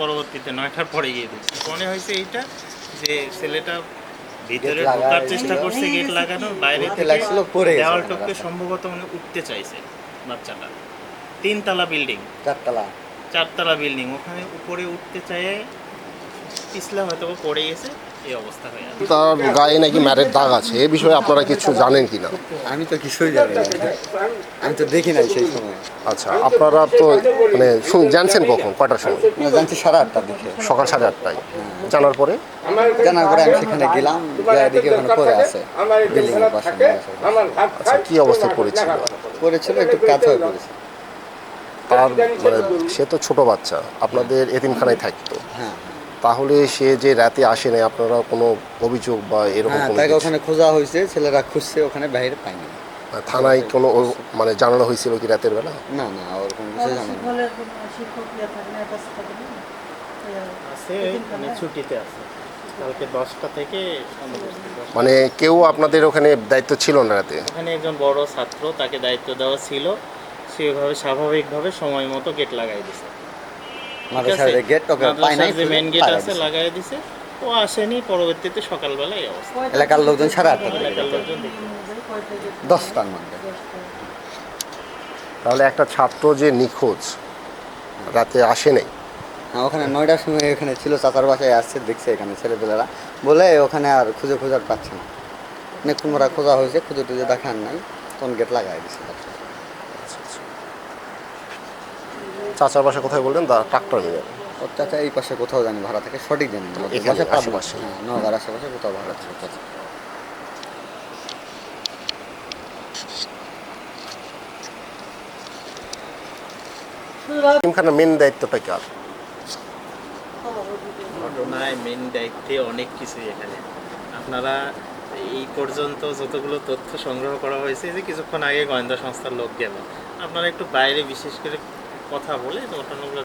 পরবর্তীতে ৯টার পরে গিয়ে দেখছি মনে হয়েছে এইটা যে ছেলেটা ভিতরে ঢোকার চেষ্টা করছে, গেট লাগানো, বাইরে থেকে দেওয়াল টপকে সম্ভবত মানে উঠতে চাইছে বাচ্চাটা। 3তলা বিল্ডিং, 4তলা বিল্ডিং, ওখানে উপরে উঠতে চাইয়ে পিছলা হয়তো পড়ে গেছে, এই অবস্থা হয়ে গেছে। তার গায়ে নাকি ম্যারের দাগ আছে, এ বিষয়ে আপনারা কিছু জানেন কিনা? আমি তো কিছুই জানি না, আমি তো দেখি নাই সেই সময়। আচ্ছা, আপনারা তো মানে জানছেন কখন, কয়টার সময়? জানছি 8:30টার দিকে, সকাল 8:30টায়। জানার পরে আমি সেখানে গেলাম, দিকে ওখানে পড়ে আছে বিল্ডিং এর পাশে। আচ্ছা, কি অবস্থায় পড়েছিল? একটু কাত হয়ে পড়েছে। তার মানে সে তো ছোট বাচ্চা, আপনাদের এতিমখানায় থাকতো। হ্যাঁ, তাহলে সে যে রাতে আসে নাই, আপনারা কোনো অভিযোগ বা এরকম কোনো তাকে ওখানে খোঁজা হয়েছে, ছেলেরা খুঁজছে, ওখানে বাইরে পায়নি। থানায় কোনো মানে জানানো হয়েছিল কি রাতের বেলা? না, ওরকম কিছু জানা আছে, ছুটিতে আছে কালকে 10টা থেকে। মানে কেউ আপনাদের ওখানে দায়িত্ব ছিল না রাতে? ওখানে একজন বড় ছাত্র, তাকে দায়িত্ব দেওয়া ছিল, সেভাবে স্বাভাবিকভাবে সময় মতো গেট লাগাই দিছে। মেন গেট আছে, লাগাই দিছে। ও আসেনি, পরবর্তীতে সকালবেলা এই অবস্থা। এলাকার লোকজন 8:30 এলাকার লোকজন 10টার মধ্যে। তাহলে একটা ছাত্র যে নিখোঁজ, রাতে আসে নাই। ওখানে 9টার সময় এখানে ছিল, চাচার বাসায় আসছে, দেখছে এখানে ছেলেপেলেরা বলে ওখানে আর খুঁজে পাচ্ছে না। অনেকক্ষণ ওরা খোঁজা হয়েছে, খুঁজে টুজে দেখার নাই, তখন গেট লাগাই দিচ্ছে। চাচার বাসা কোথায় বললেন? ট্রাক্টর নিয়ে। ওর চাচা এই পাশে কোথাও জানি ভাড়া থেকে, সঠিক জানি না, আশেপাশে, নওগাঁর আশেপাশে কোথাও ভাড়া ছিল চাচা। এতিমখানার মেন দায়িত্বটা কার? ঘটনায় মেন দায়িত্বে অনেক কিছুই এখানে। আপনারা এই পর্যন্ত যতগুলো তথ্য সংগ্রহ করা হয়েছে, যে কিছুক্ষণ আগে গোয়েন্দা সংস্থার লোক গেল, আপনারা একটু বাইরে বিশেষ করে কথা বলে ঘটনাগুলো